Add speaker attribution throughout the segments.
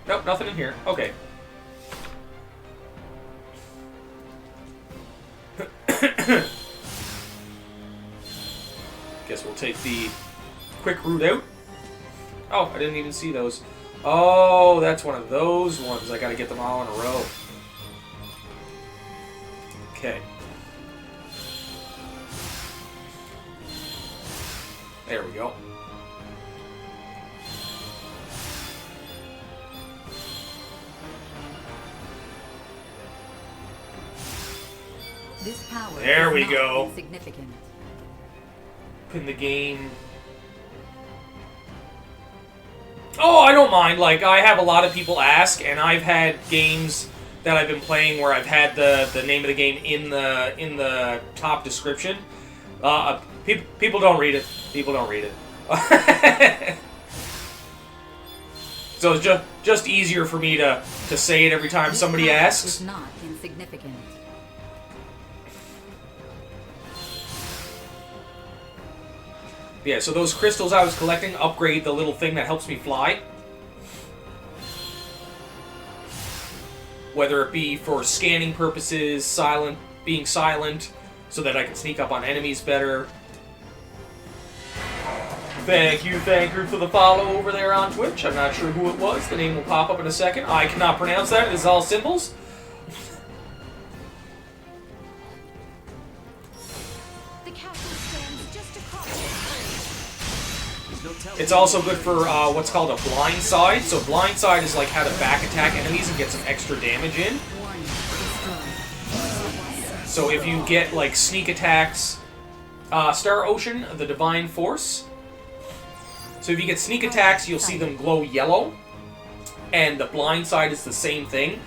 Speaker 1: Nope, nothing in here. Okay. Guess we'll take the quick route out. Oh, I didn't even see those. Oh, that's one of those ones. I gotta get them all in a row. Okay. There we go.
Speaker 2: This power
Speaker 1: There
Speaker 2: is
Speaker 1: we
Speaker 2: not
Speaker 1: go.
Speaker 2: insignificant.
Speaker 1: In the game. Oh, I don't mind. Like, I have a lot of people ask, and I've had games that I've been playing where I've had the name of the game in the top description. People don't read it. People don't read it. So it's just easier for me to say it every time
Speaker 2: This
Speaker 1: somebody
Speaker 2: power
Speaker 1: asks.
Speaker 2: is not insignificant.
Speaker 1: Yeah, so those crystals I was collecting upgrade the little thing that helps me fly. Whether it be for scanning purposes, being silent, so that I can sneak up on enemies better. Thank you for the follow over there on Twitch. I'm not sure who it was. The name will pop up in a second. I cannot pronounce that. This is all symbols.
Speaker 3: The castle stands just across.
Speaker 1: It's also good for what's called a blind side. So blind side is like how to back attack enemies and get some extra damage in.
Speaker 2: Warning, destroy.
Speaker 1: So if you get like sneak attacks, Star Ocean, the Divine Force. So if you get sneak attacks, you'll see them glow yellow. And the blind side is the same thing.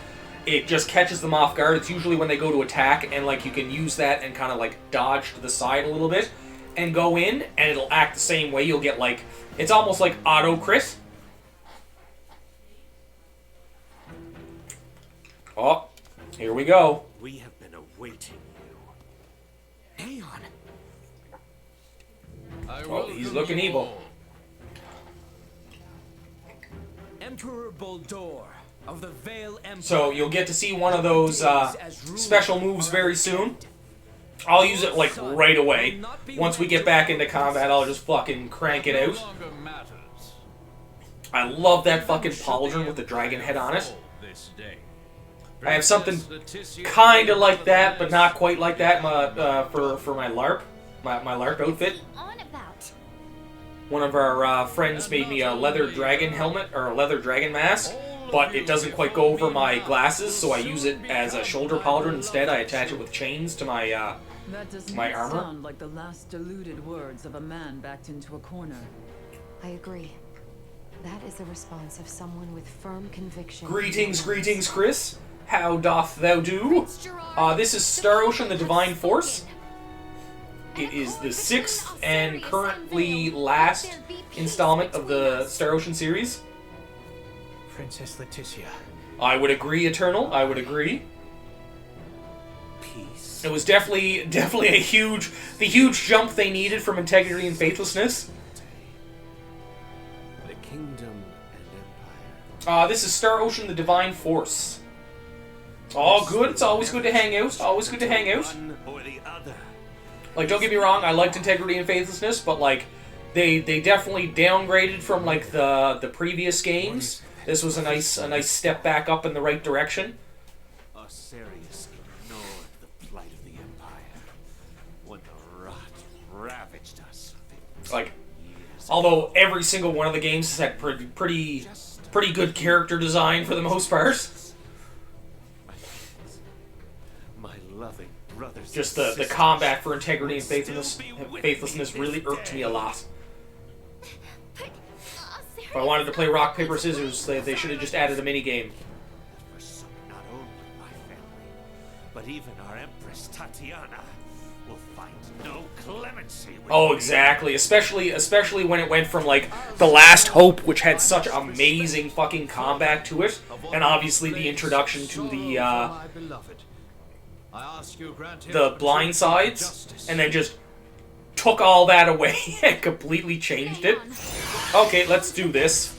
Speaker 1: It just catches them off guard. It's usually when they go to attack, and like you can use that and kind of like dodge to the side a little bit and go in, and it'll act the same way. You'll get like, it's almost like auto crit. Oh, here we go.
Speaker 4: We have been awaiting you. Aeon!
Speaker 1: Oh, he's looking evil.
Speaker 4: Emperor Boldor of the Vale Empire.
Speaker 1: So you'll get to see one of those special moves very soon. I'll use it like right away. Once we get back into combat, I'll just fucking crank it out. I love that fucking pauldron with the dragon head on it. I have something kind of like that, but not quite like that for my LARP, my LARP outfit.
Speaker 3: On about.
Speaker 1: One of our friends made me a leather dragon helmet, or a leather dragon mask, but it doesn't quite go over my glasses, so I use it as a shoulder pauldron instead. I attach it with chains to my
Speaker 5: That does
Speaker 1: my
Speaker 5: not
Speaker 1: armor.
Speaker 5: sound like the last deluded words of a man backed into a corner.
Speaker 6: I agree. That is the response of someone with firm conviction.
Speaker 1: Greetings, Chris. How doth thou do? This is Star Ocean, the Divine Force. It is the 6th and currently last installment of the Star Ocean series.
Speaker 4: Princess Leticia.
Speaker 1: I would agree, Eternal. I would agree.
Speaker 4: Peace.
Speaker 1: It was definitely a the huge jump they needed from integrity and faithlessness.
Speaker 4: The kingdom and empire.
Speaker 1: This is Star Ocean, the Divine Force. Oh, good. It's always good to hang out. Always good to hang out.
Speaker 4: One or the other.
Speaker 1: Like, don't get me wrong, I liked integrity and faithlessness, but like, they definitely downgraded from like the previous games. This was a nice step back up in the right direction.
Speaker 4: Osirius ignored the plight of the empire when the rot ravaged us.
Speaker 1: Like, although every single one of the games has had pretty good character design for the most part.
Speaker 4: My loving brothers.
Speaker 1: Just the combat for integrity and faithlessness really irked me a lot. If I wanted to play rock, paper, scissors, they should have just added a minigame.
Speaker 4: Forsook not only my family, but even our Empress Tatiana will find no clemency with
Speaker 1: Oh,
Speaker 4: me.
Speaker 1: exactly. Especially when it went from like The Last Hope, which had such amazing fucking combat to it, and obviously the introduction to the blind sides, and then just took all that away and completely changed it. Okay, let's do this.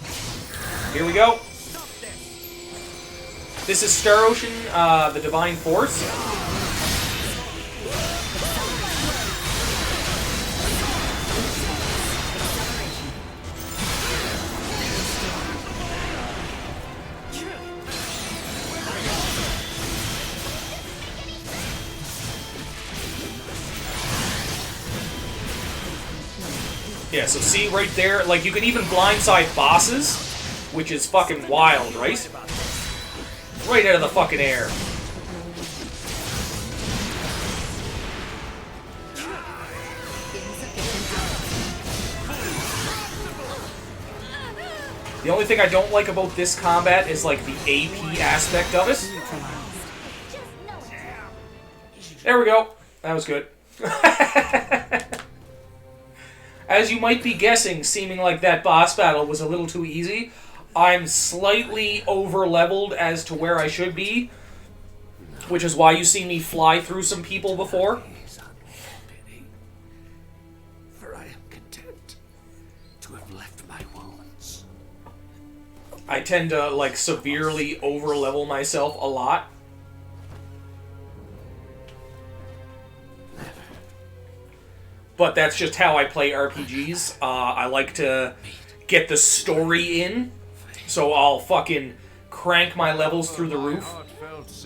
Speaker 1: Here we go. This is Star Ocean, the Divine Force. Yeah, so see right there, like you can even blindside bosses, which is fucking wild, right? Right out of the fucking air. The only thing I don't like about this combat is like the AP aspect of it. There we go. That was good. As you might be guessing, seeming like that boss battle was a little too easy, I'm slightly over-leveled as to where I should be, which is why you see me fly through some people before.
Speaker 4: For I am content to have left my wounds.
Speaker 1: I tend to, like, severely over-level myself a lot. But that's just how I play RPGs. I like to get the story in, so I'll fucking crank my levels through the roof.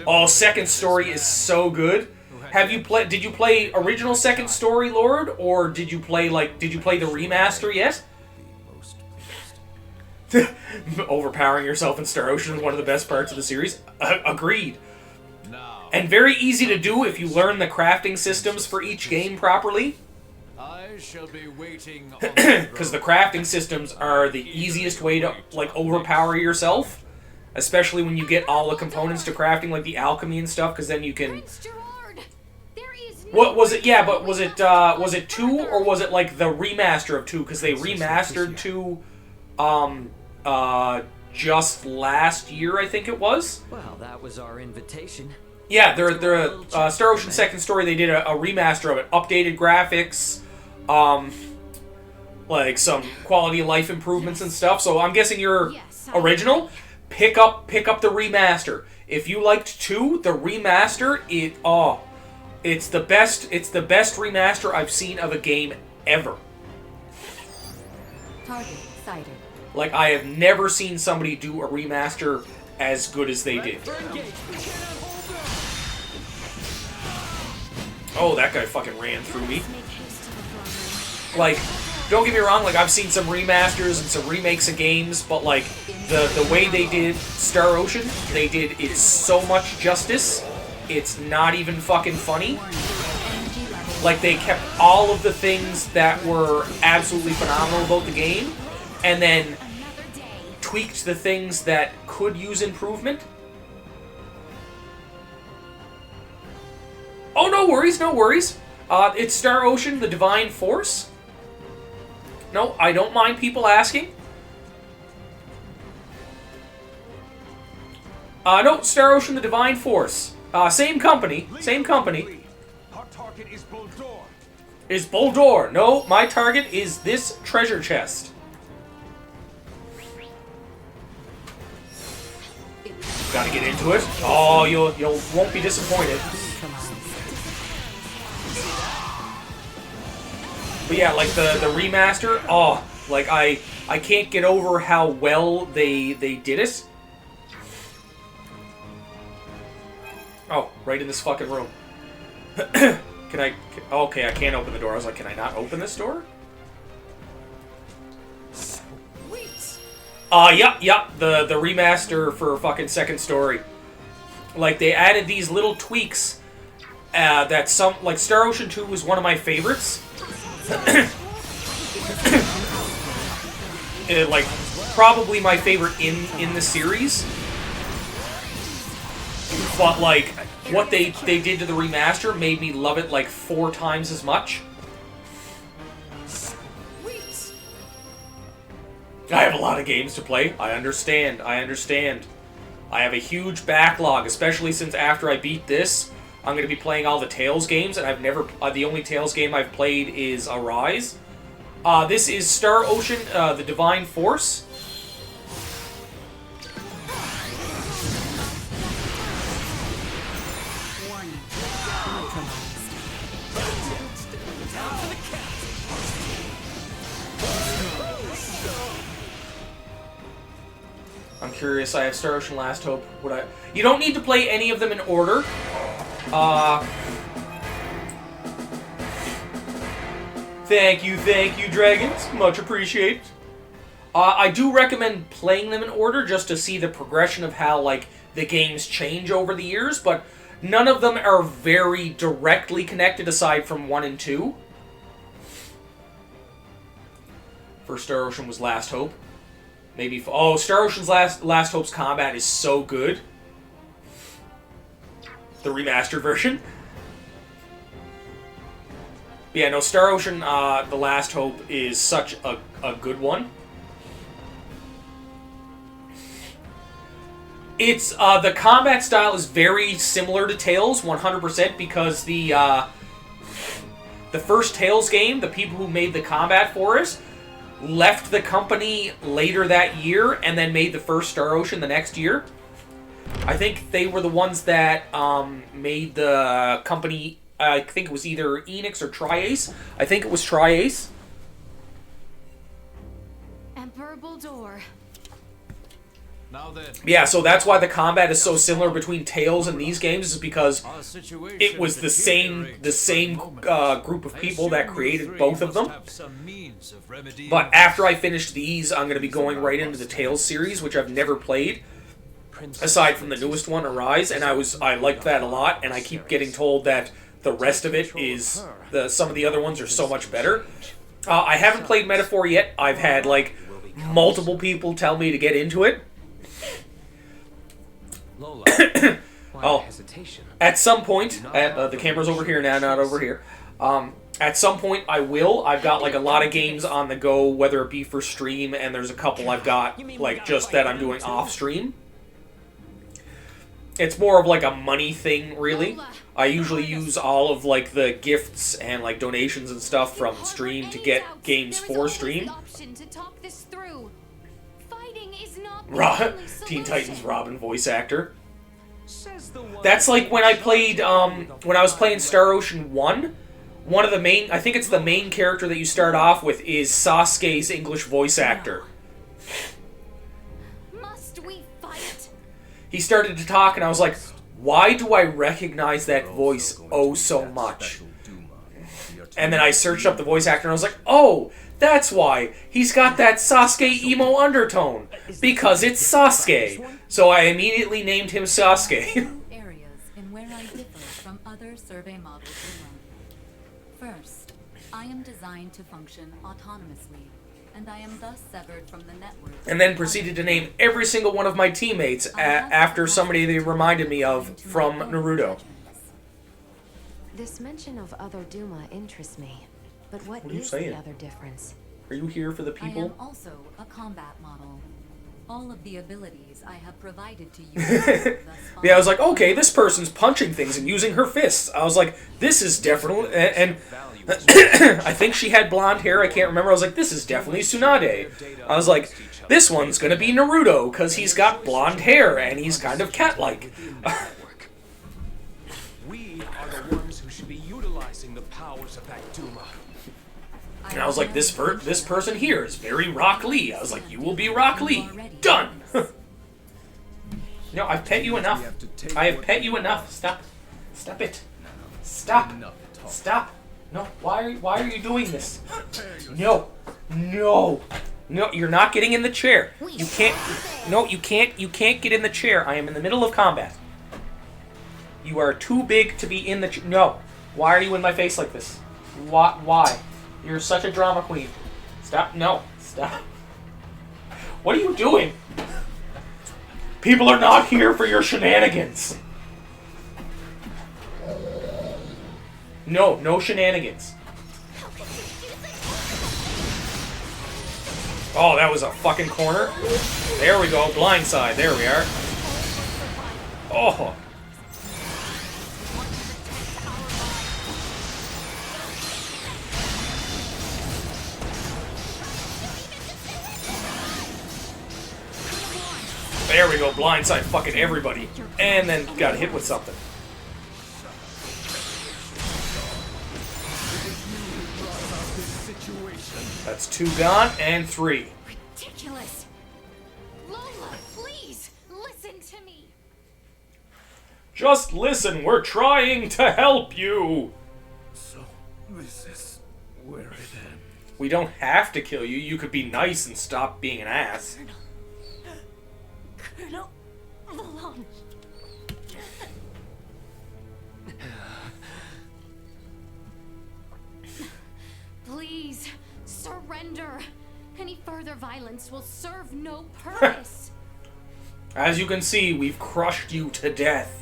Speaker 1: Oh, Second Story is so good. Have you played? Did you play original Second Story, Lord, or did you play the remaster yet? Overpowering yourself in Star Ocean is one of the best parts of the series. Agreed. And very easy to do if you learn the crafting systems for each game properly.
Speaker 2: I shall be waiting
Speaker 1: Because the crafting systems are the easiest way to, like, overpower yourself. Especially when you get all the components to crafting, like the alchemy and stuff, because then you can...
Speaker 3: Prince Gerard, there is no
Speaker 1: What was it? Yeah, but was it 2, or was it, like, the remaster of 2? Because they remastered 2, just last year, I think it was.
Speaker 7: Well, that was our invitation.
Speaker 1: Yeah, they're Star Ocean Second Story, they did a remaster of it. Updated graphics, like some quality of life improvements and stuff. So I'm guessing you're original. Pick up the remaster. If you liked 2, the remaster, it's the best remaster I've seen of a game ever.
Speaker 6: Target sighted.
Speaker 1: Like, I have never seen somebody do a remaster as good as they did. Oh, that guy fucking ran through me.
Speaker 3: make haste to the throne room.
Speaker 1: Like, don't get me wrong, like, I've seen some remasters and some remakes of games, but, like, the way they did Star Ocean, they did it so much justice, it's not even fucking funny. Like, they kept all of the things that were absolutely phenomenal about the game, and then
Speaker 3: Another day.
Speaker 1: tweaked the things that could use improvement. Oh, no worries, no worries. It's Star Ocean, the Divine Force. No, I don't mind people asking. No, Star Ocean, the Divine Force. Same company, same company.
Speaker 4: Our target is Boldor.
Speaker 1: Is Boldor. No, my target is this treasure chest. Gotta get into it. Oh, you won't be disappointed. But yeah, like the remaster, oh, like I can't get over how well they did it. Oh, right in this fucking room. Okay, I can't open the door. I was like, can I not open this door? Yeah, the remaster for fucking Second Story. Like, they added these little tweaks that some, like, Star Ocean 2 was one of my favorites. Like, probably my favorite in the series. But, like, what they did to the remaster made me love it, like, 4 times as much. I have a lot of games to play. I understand. I have a huge backlog, especially since after I beat this, I'm going to be playing all the Tales games, and I've never... the only Tales game I've played is Arise. This is Star Ocean, the Divine Force. curious. I have Star Ocean, Last Hope. Would I? You don't need to play any of them in order. Thank you, Dragons. Much appreciated. I do recommend playing them in order just to see the progression of how, like, the games change over the years, but none of them are very directly connected aside from 1 and 2. First Star Ocean was Last Hope. Maybe... Oh, Star Ocean's Last Hope's combat is so good. The remastered version. Yeah, no, Star Ocean, The Last Hope is such a good one. It's, the combat style is very similar to Tales, 100%, because the first Tales game, the people who made the combat for it, left the company later that year, and then made the first Star Ocean the next year. I think they were the ones that, made the company, I think it was either Enix or Tri-Ace. I think it was Tri-Ace.
Speaker 3: Emperor Bulldor.
Speaker 2: Now then,
Speaker 1: Yeah, so that's why the combat is so similar between Tales and these games, is because
Speaker 2: our situation
Speaker 1: it was the same group of people that created both of them. But after I finish these, I'm going to be going right into the Tales series, which I've never played, aside from the newest one, Arise, and I liked that a lot, and I keep getting told that the rest of it is, some of the other ones are so much better. I haven't played Metaphor yet. I've had, like, multiple people tell me to get into it.
Speaker 7: Lola, why
Speaker 1: Oh.
Speaker 7: hesitation?
Speaker 1: At some point, the camera's over here now, not over here. At some point, I will. I've got, like, a lot of games on the go, whether it be for stream, and there's a couple I've got, like, just that I'm doing off stream. It's more of, like, a money thing, really. I usually use all of, like, the gifts and, like, donations and stuff from stream to get games for stream. Teen Titans Robin voice actor. That's like when I played, when I was playing Star Ocean 1, one of the main, I think it's the main character that you start off with is Sasuke's English voice actor.
Speaker 3: Must we fight?
Speaker 1: He started to talk and I was like, why do I recognize that voice oh so much? And then I searched up the voice actor and I was like, oh, that's why. He's got that Sasuke emo undertone. Because it's Sasuke. So I immediately named him Sasuke.
Speaker 8: Areas in where I differ from other survey models alone. First, I am designed to function autonomously, and I am thus severed from the network.
Speaker 1: And then proceeded to name every single one of my teammates after somebody they reminded me of from Naruto.
Speaker 6: This mention of other Duma interests me. But what
Speaker 1: What are you
Speaker 6: is
Speaker 1: saying?
Speaker 6: the other difference?
Speaker 1: Are you here for the
Speaker 8: I am
Speaker 1: people?
Speaker 8: also a combat model. All of the abilities I have provided to you. thus far.
Speaker 1: Yeah, I was like, okay, this person's punching things and using her fists. I was like, this is definitely... And I think she had blonde hair, I can't remember. I was like, this is definitely Tsunade. I was like, this one's gonna be Naruto, because he's got blonde hair and he's kind of cat-like.
Speaker 9: We are the ones who should be utilizing the powers of that Duma.
Speaker 1: And I was like, this person here is very Rock Lee. I was like, you will be Rock Lee. Done! No, I've pet you enough. I have pet you enough. Stop. Stop it. Stop. Stop. No, why are you doing this? No. No. No, you're not getting in the chair. You can't. No, you can't get in the chair. I am in the middle of combat. You are too big to be in the chair. No. Why are you in my face like this? Why? You're such a drama queen. Stop. No. Stop. What are you doing? People are not here for your shenanigans. No shenanigans. Oh, that was a fucking corner. There we go. Blindside. There we are. Oh. There we go, blindside fucking everybody. And then got hit with something. That's 2 gone, and 3.
Speaker 3: Ridiculous. Lola, please.
Speaker 1: Just listen, we're trying to help you!
Speaker 4: So, this is where it ends.
Speaker 1: We don't have to kill you. You could be nice and stop being an ass.
Speaker 3: Colonel Volange. Please, surrender. Any further violence will serve no purpose.
Speaker 1: As you can see, we've crushed you to death.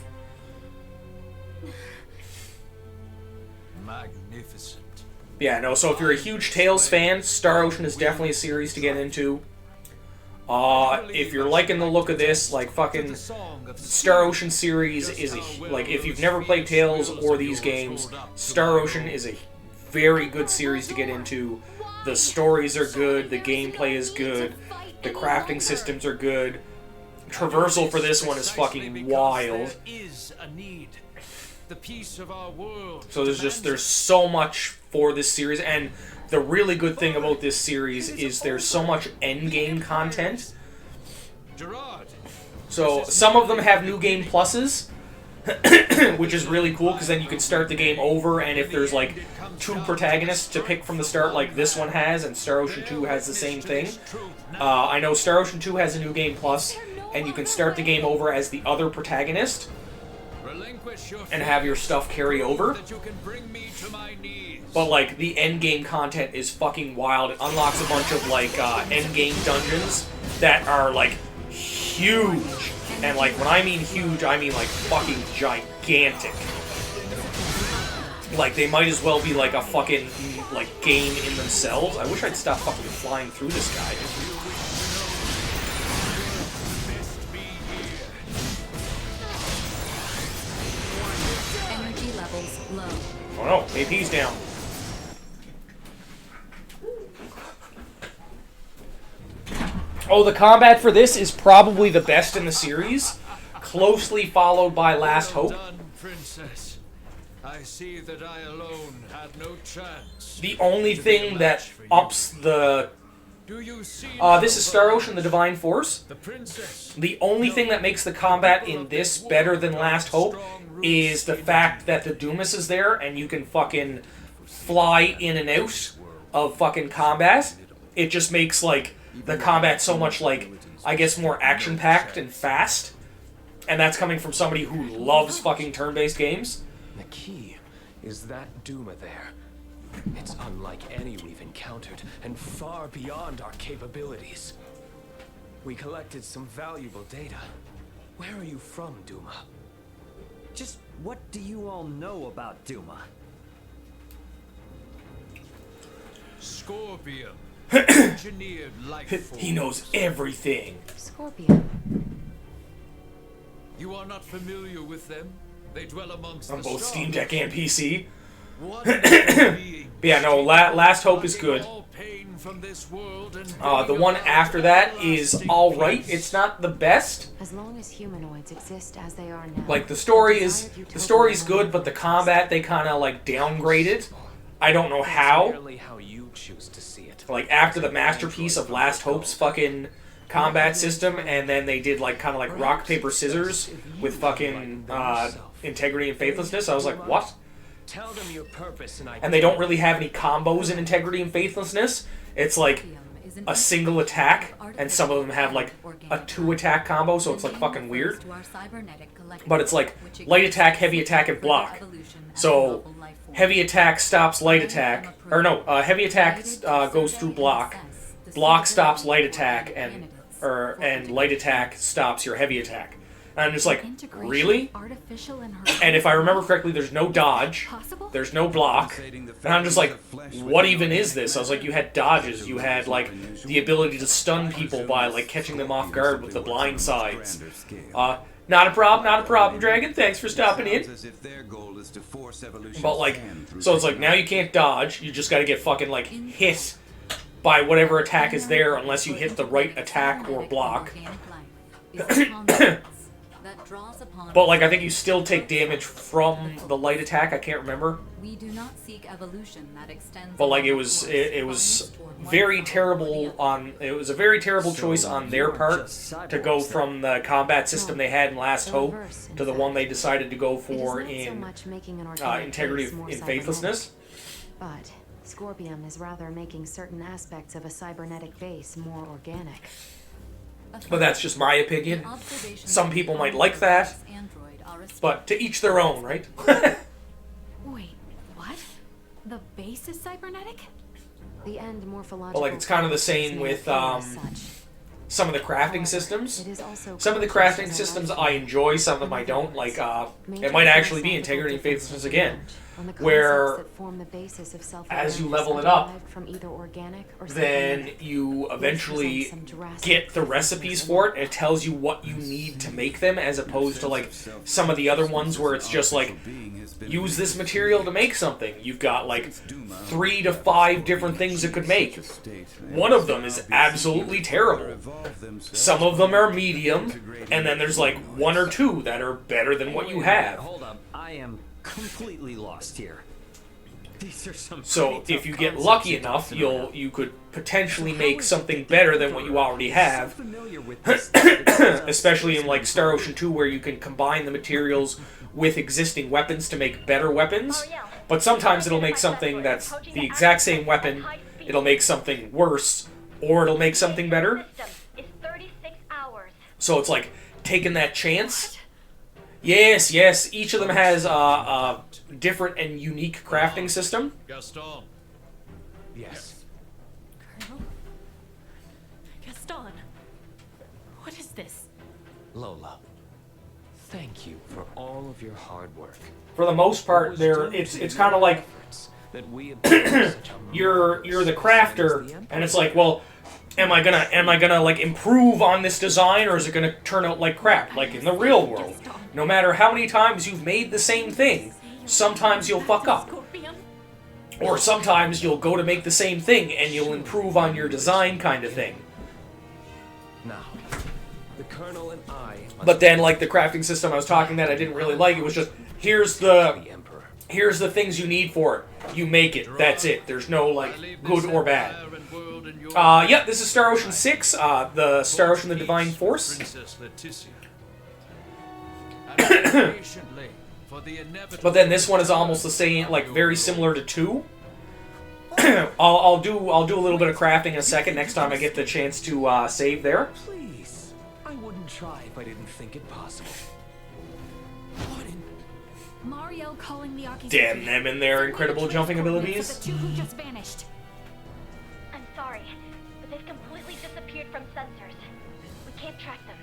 Speaker 2: Magnificent.
Speaker 1: Yeah, no, so if you're a huge Tales fan, Star Ocean is definitely a series to get into. If you're liking the look of this, like, fucking Star Ocean series is like, if you've never played Tales or these games, Star Ocean is a very good series to get into. The stories are good, the gameplay is good, the crafting systems are good. Traversal for this one is fucking wild.
Speaker 2: There is a need. The peace of our world.
Speaker 1: So there's so much for this series, and the really good thing about this series is there's so much endgame content.
Speaker 2: Gerard.
Speaker 1: So some of them have new game pluses, which is really cool because then you can start the game over, and if there's like 2 protagonists to pick from the start like this one has, and Star Ocean 2 has the same thing. I know Star Ocean 2 has a new game plus, and you can start the game over as the other protagonist and have your stuff carry over. But like the end game content is fucking wild. It unlocks a bunch of like end game dungeons that are like huge. And like when I mean huge, I mean like fucking gigantic. Like they might as well be like a fucking like game in themselves. I wish I'd stop fucking flying through this guy.
Speaker 8: Energy levels low.
Speaker 1: Oh no, AP's down. Oh, the combat for this is probably the best in the series, closely followed by Last Hope.
Speaker 2: Done, Princess. I see that I alone had no chance.
Speaker 1: The only
Speaker 2: to be
Speaker 1: thing
Speaker 2: a
Speaker 1: that
Speaker 2: match for you.
Speaker 1: ups the...
Speaker 2: Do you see
Speaker 1: this is Star Ocean, the Divine Force.
Speaker 2: the princess.
Speaker 1: The only thing that makes the combat in this better than Last Hope is the fact that the Dumas is there and you can fucking fly in and out of fucking combat. It just makes, like, the combat so much, like, I guess more action-packed and fast. And that's coming from somebody who loves fucking turn-based games.
Speaker 7: The key is that Duma there. It's unlike any we've encountered, and far beyond our capabilities. We collected some valuable data. Where are you from, Duma?
Speaker 10: Just what do you all know about Duma?
Speaker 2: Scorpion. Engineered life form.
Speaker 1: He knows everything.
Speaker 6: Scorpion.
Speaker 2: You are not familiar with them? They dwell amongst
Speaker 1: On
Speaker 2: the
Speaker 1: both
Speaker 2: stars.
Speaker 1: Steam Deck and PC.
Speaker 2: Wonderful beings.
Speaker 1: But yeah, no, Last Hope is good.
Speaker 2: All pain from this world and
Speaker 1: The one after that is alright. It's not the best.
Speaker 6: As long as humanoids exist as they are now.
Speaker 1: Like, the story's good, but the combat, they kind of, like, downgraded. I don't know how.
Speaker 7: Merely how you choose to see it.
Speaker 1: Like, after the masterpiece of Last Hope's fucking combat system, and then they did, like, kind of like rock, paper, scissors with fucking integrity and faithlessness, I was like, what?
Speaker 7: Tell them your purpose
Speaker 1: And they don't really have any combos in integrity and faithlessness. It's like a single attack, and some of them have like a 2-attack combo, so it's like fucking weird. But it's like light attack, heavy attack, and block. So heavy attack stops light attack, or no, heavy attack goes through block. Block stops light attack, and light attack stops your heavy attack. And I'm just like, really? And if I remember correctly, there's no dodge, there's no block, and I'm just like, what even is this? I was like, you had dodges, you had like the ability to stun people by like catching them off guard with the blind sides. Not a problem, Dragon. Thanks for stopping in. But like, so it's like now you can't dodge. You just got to get fucking like hit by whatever attack is there, unless you hit the right attack or block.
Speaker 8: draws upon.
Speaker 1: But like I think you still take damage from the light attack. I can't remember.
Speaker 8: We do not seek evolution that extends.
Speaker 1: But like it
Speaker 8: beyond
Speaker 1: was
Speaker 8: force,
Speaker 1: it was
Speaker 8: biased toward one
Speaker 1: very
Speaker 8: side or the
Speaker 1: terrible
Speaker 8: other.
Speaker 1: on it was a very terrible
Speaker 10: So
Speaker 1: choice on their
Speaker 10: you're
Speaker 1: part
Speaker 10: just
Speaker 1: to go
Speaker 10: cyborgs, then?
Speaker 1: from the combat system they had in Last
Speaker 6: The
Speaker 1: Hope
Speaker 6: reverse, in
Speaker 1: to the
Speaker 6: fact.
Speaker 1: one they decided to go
Speaker 6: It is
Speaker 1: for
Speaker 6: not so
Speaker 1: in
Speaker 6: much making an organic
Speaker 1: Integrity
Speaker 6: base more
Speaker 1: in
Speaker 6: cybernetic,
Speaker 1: Faithlessness.
Speaker 6: but Scorpion is rather making certain aspects of a cybernetic base more organic.
Speaker 1: But that's just my opinion.
Speaker 8: Observations
Speaker 1: Some
Speaker 8: of
Speaker 1: people
Speaker 8: the
Speaker 1: might like that,
Speaker 8: android are a
Speaker 1: but to each their own, right?
Speaker 3: Wait, what? The base is cybernetic?
Speaker 6: The end morphological.
Speaker 1: Well, like it's kind of the same
Speaker 6: is
Speaker 1: with
Speaker 6: not as such.
Speaker 1: some of the crafting
Speaker 6: However,
Speaker 1: systems.
Speaker 6: it is also
Speaker 1: Some of the
Speaker 6: conscious
Speaker 1: crafting
Speaker 6: as a
Speaker 1: systems
Speaker 6: life
Speaker 1: I
Speaker 6: form.
Speaker 1: enjoy, some of them I don't. Like it might actually be Integrity and Faithlessness again, where as you level it up, then you eventually get the recipes for it. It tells you what you need to make them, as opposed to like some of the other ones where it's just like, use this material to make something. You've got like 3 to 5 different things it could make. One of them is absolutely terrible. Some of them are medium, and then there's like 1 or 2 that are better than what you have.
Speaker 10: Hold up, I am completely lost here. These are some
Speaker 1: So
Speaker 10: pretty
Speaker 1: if
Speaker 10: tough
Speaker 1: you get
Speaker 10: concepts
Speaker 1: lucky
Speaker 10: you're
Speaker 1: enough,
Speaker 10: tossing around.
Speaker 1: you could potentially make something better than what you already have.
Speaker 10: So familiar with this stuff, it turns out
Speaker 1: Especially in
Speaker 10: space
Speaker 1: like
Speaker 10: may
Speaker 1: Star
Speaker 10: be
Speaker 1: Ocean 2, where you can combine the materials with existing weapons to make better weapons. But sometimes it'll make something that's the exact same weapon, it'll make something worse, or it'll make something better. So it's like taking that chance. Yes, yes, each of them has a different and unique crafting system.
Speaker 2: Gaston.
Speaker 7: Yes.
Speaker 3: Colonel? Gaston. What is this?
Speaker 7: Lola, thank you for all of your hard work.
Speaker 1: For the most part, it's kind of like
Speaker 7: that we have built such a
Speaker 1: you're the crafter, and it's like, well, am I gonna like improve on this design, or is it gonna turn out like crap, like in the real world? No matter how many times you've made the same thing, sometimes you'll fuck up,
Speaker 3: Scorpion?
Speaker 1: or sometimes you'll go to make the same thing and you'll improve on your design, kind of thing.
Speaker 7: Now, the Colonel and I must
Speaker 1: But then, like the crafting system I was talking that I didn't really like, it was just here's the things you need for it. You make it. That's it. There's no like good or bad. Yep, this is Star Ocean 6, the Star Ocean: The Divine Force.
Speaker 2: Princess Leticia. And wait patiently for the inevitable.
Speaker 1: But then this one is almost the same, like very similar to 2. I'll do a little bit of crafting in a second next time I get the chance to save there.
Speaker 7: Please, I wouldn't try if I didn't think it possible.
Speaker 3: Mario calling the Akizuki.
Speaker 1: Damn them and their incredible jumping abilities.
Speaker 3: The 2 who just vanished.
Speaker 11: I'm sorry, but they've completely disappeared from sensors. We can't track them.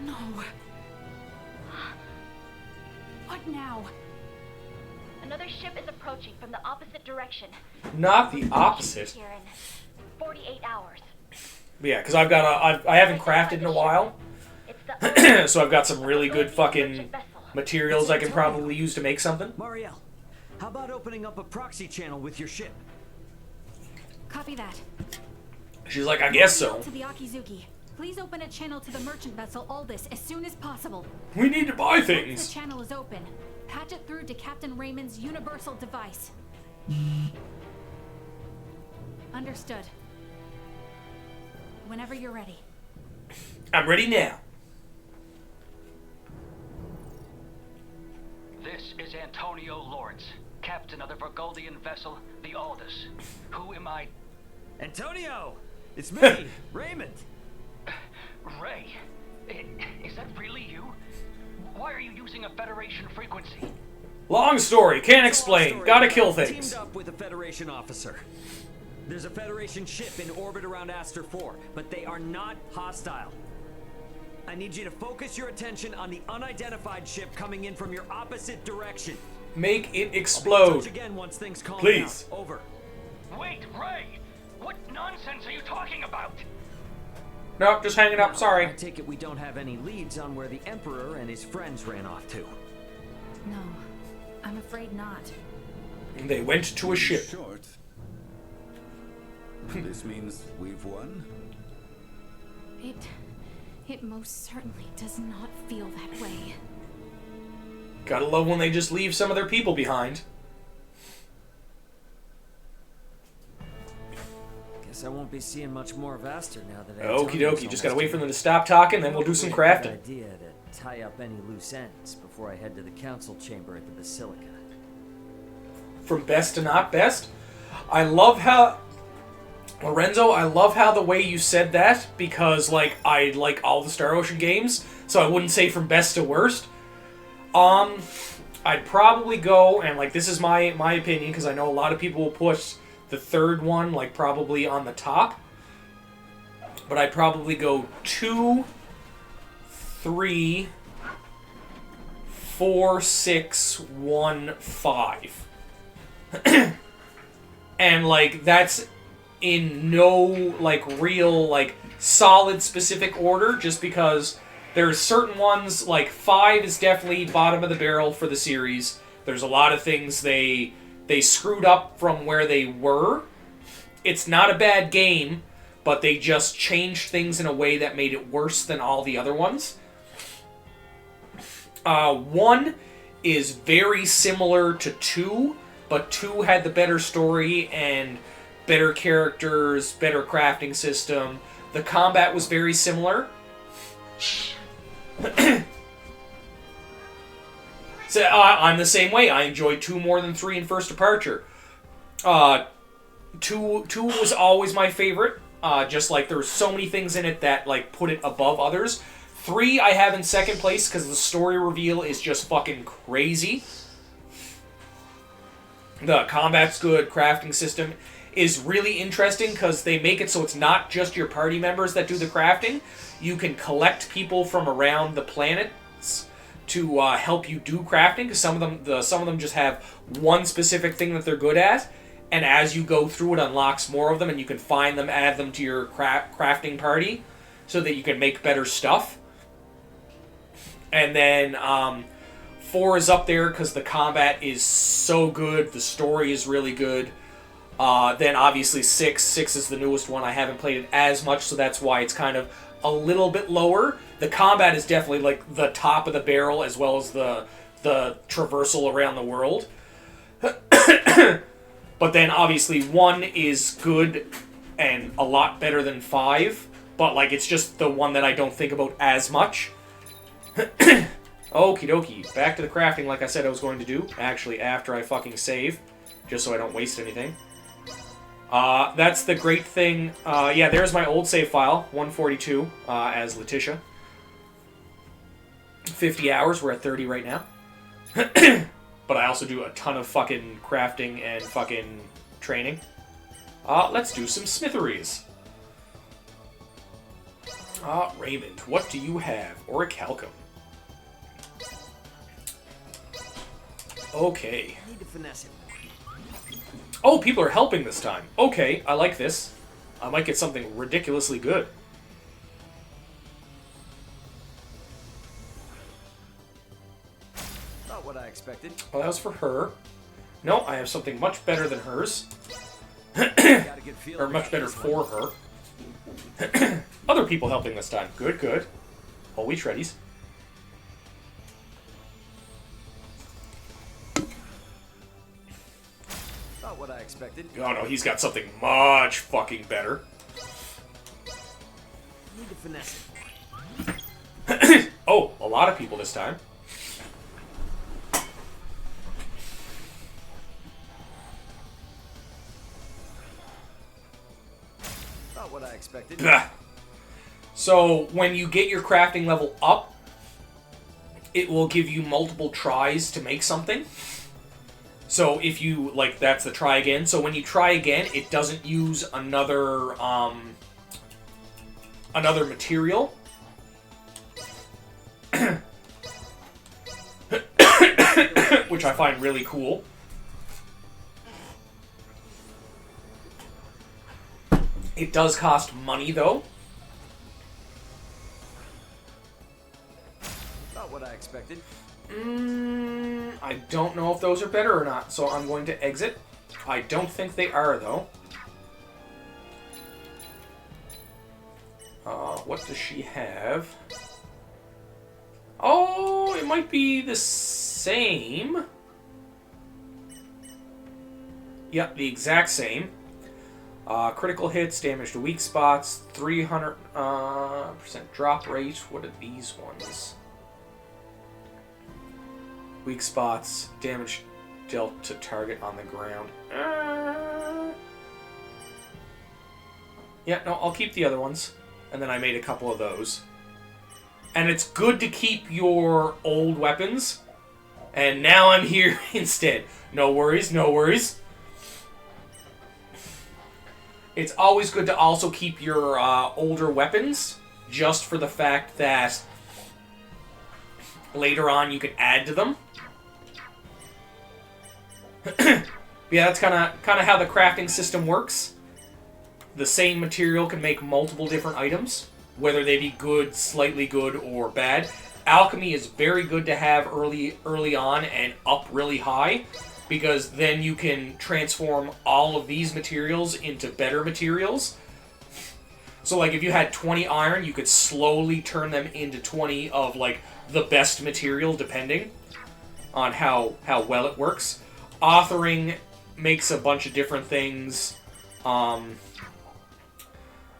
Speaker 3: No. What now?
Speaker 11: Another ship is approaching from the opposite direction.
Speaker 1: Not the opposite.
Speaker 11: Here in 48 hours.
Speaker 1: Yeah, because I haven't crafted in a while, so I've got some really good fucking materials I can probably use to make something.
Speaker 10: Marielle, how about opening up a proxy channel with your ship?
Speaker 3: Copy that.
Speaker 1: She's like, I guess so.
Speaker 3: To the Akizuki. Please open a channel to the merchant vessel Aldous as soon as possible.
Speaker 1: We need to buy
Speaker 3: Once
Speaker 1: things.
Speaker 3: the channel is open, patch it through to Captain Raymond's universal device. Understood. Whenever you're ready.
Speaker 1: I'm ready now.
Speaker 12: This is Antonio Lawrence, captain of the Vergoldian vessel, the Aldous. Who am I?
Speaker 10: Antonio! It's me, Raymond!
Speaker 12: Ray, is that really you? Why are you using a Federation frequency?
Speaker 1: Long story, can't explain.
Speaker 10: Story.
Speaker 1: Gotta kill
Speaker 10: I
Speaker 1: things.
Speaker 10: Teamed up with a Federation officer. There's a Federation ship in orbit around Aster 4, but they are not hostile. I need you to focus your attention on the unidentified ship coming in from your opposite direction.
Speaker 1: Make it
Speaker 10: I'll be in touch
Speaker 1: explode.
Speaker 10: again once things calm
Speaker 1: Please.
Speaker 10: down. Over.
Speaker 12: Wait, Ray! What nonsense are you talking about?
Speaker 1: Nope, just hanging up.
Speaker 10: I
Speaker 1: Sorry.
Speaker 10: take it we don't have any leads on where the Emperor and his friends ran off to.
Speaker 3: No, I'm afraid not.
Speaker 1: They went to a ship.
Speaker 13: Short. This means we've won?
Speaker 3: It most certainly does not feel that way.
Speaker 1: Gotta love when they just leave some of their people behind.
Speaker 10: Guess I won't be seeing much more of Aster now that
Speaker 1: Okie dokie, just gotta wait for them to stop talking, then we'll do some crafting.
Speaker 10: Idea to tie up any loose ends before I head to the council chamber at the Basilica.
Speaker 1: From best to not best? I love how... Lorenzo, I love how the way you said that, because, like, I like all the Star Ocean games, so I wouldn't say from best to worst. I'd probably go, and, like, this is my opinion, because I know a lot of people will push the third one, like, probably on the top. But I'd probably go 2, 3, 4, 6, 1, 5. And, like, that's in no, like, real, like, solid specific order, just because there's certain ones, like, 5 is definitely bottom of the barrel for the series. There's a lot of things they screwed up from where they were. It's not a bad game, but they just changed things in a way that made it worse than all the other ones. 1 is very similar to 2, but 2 had the better story and better characters, better crafting system. The combat was very similar. So I'm the same way. I enjoyed 2 more than 3 in First Departure. 2 was always my favorite. Just like there were so many things in it that like put it above others. 3 I have in second place because the story reveal is just fucking crazy. The combat's good, crafting system is really interesting because they make it so it's not just your party members that do the crafting. You can collect people from around the planets to help you do crafting, because some of them just have one specific thing that they're good at, and as you go through it unlocks more of them, and you can find them, add them to your crafting party so that you can make better stuff. And then 4 is up there because the combat is so good, the story is really good. Then obviously 6 is the newest one. I haven't played it as much, so that's why it's kind of a little bit lower. The combat is definitely like the top of the barrel, as well as the traversal around the world. But then obviously 1 is good and a lot better than 5, but like it's just the one that I don't think about as much. Okie dokie, back to the crafting like I said I was going to do, actually after I fucking save, just so I don't waste anything. That's the great thing. Yeah, there's my old save file, 142, as Letitia. 50 hours, we're at 30 right now. But I also do a ton of fucking crafting and fucking training. Let's do some smitheries. Raymond, what do you have? Orichalcum. Okay.
Speaker 10: I need to finesse it.
Speaker 1: Oh, people are helping this time. Okay, I like this. I might get something ridiculously good.
Speaker 10: Not what I expected.
Speaker 1: Well, that was for her. No, I have something much better than hers. Or much better for her. Other people helping this time. Good, good. Holy shreddies.
Speaker 10: Not what I expected.
Speaker 1: Oh no, he's got something much fucking better.
Speaker 10: Need to finesse
Speaker 1: it. Oh, a lot of people this time.
Speaker 10: Not what I expected.
Speaker 1: Blah. So when you get your crafting level up, it will give you multiple tries to make something. So if you, like, that's the try again. So when you try again, it doesn't use another material. Which I find really cool. It does cost money, though.
Speaker 10: Not what I expected.
Speaker 1: I don't know if those are better or not, so I'm going to exit. I don't think they are, though. What does she have? Oh, it might be the same. Yep, the exact same. Critical hits, damage to weak spots, 300% drop rate. What are these ones? Weak spots, damage dealt to target on the ground. Yeah, no, I'll keep the other ones. And then I made a couple of those. And it's good to keep your old weapons. And now I'm here instead. No worries, no worries. It's always good to also keep your older weapons, just for the fact that later on you can add to them. Yeah, that's kind of how the crafting system works. The same material can make multiple different items, whether they be good, slightly good, or bad. Alchemy is very good to have early on and up really high, because then you can transform all of these materials into better materials. So, like, if you had 20 iron, you could slowly turn them into 20 of, like, the best material, depending on how well it works. Authoring makes a bunch of different things.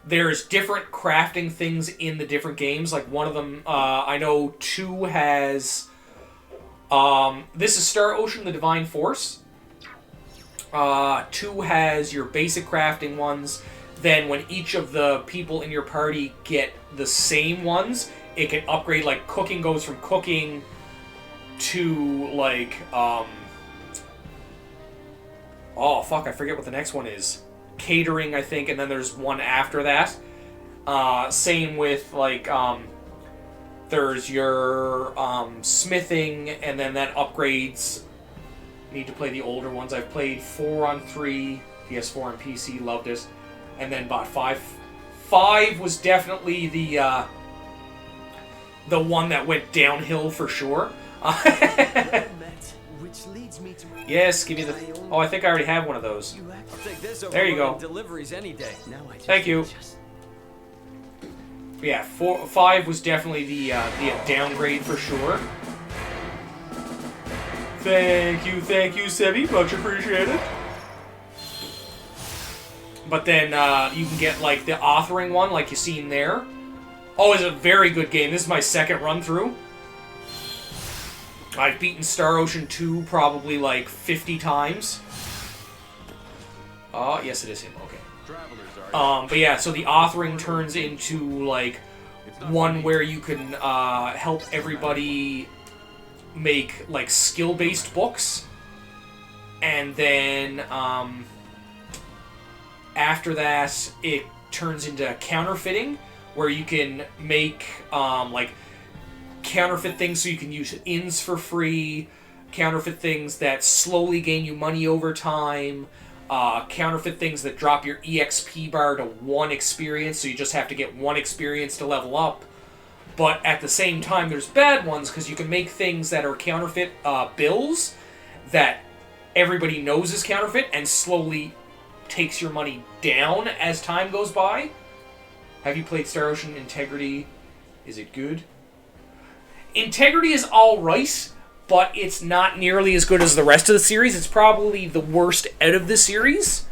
Speaker 1: There's different crafting things in the different games. Like, one of them, I know 2 has... this is Star Ocean, the Divine Force. 2 has your basic crafting ones. Then when each of the people in your party get the same ones, it can upgrade. Like, cooking goes from cooking to, like, oh, fuck, I forget what the next one is. Catering, I think, and then there's one after that. Same with, like, there's your smithing, and then that upgrades. Need to play the older ones. I've played 4 on 3, PS4 and PC, loved it, and then bought 5. 5 was definitely the one that went downhill for sure.
Speaker 7: Which leads me to
Speaker 1: Yes, give me the... Oh, I think I already have one of those.
Speaker 10: I'll take this over
Speaker 1: There you go.
Speaker 10: deliveries any day.
Speaker 1: Thank you. Yeah, 5 was definitely the downgrade for sure. Thank you, Sebi. Much appreciated. But then you can get, like, the authoring one, like you seen there. Oh, it's a very good game. This is my second run through. I've beaten Star Ocean 2 probably, like, 50 times. Oh, yes, it is him. Okay. But yeah, so the authoring turns into, like, one where you can help everybody make, like, skill-based books. And then after that, it turns into counterfeiting, where you can make, like, counterfeit things so you can use inns for free, counterfeit things that slowly gain you money over time, counterfeit things that drop your EXP bar to 1 experience, so you just have to get 1 experience to level up. But at the same time, there's bad ones, because you can make things that are counterfeit bills that everybody knows is counterfeit, and slowly takes your money down as time goes by. Have you played Star Ocean Integrity? Is it good? Integrity is alright, but it's not nearly as good as the rest of the series. It's probably the worst out of the series.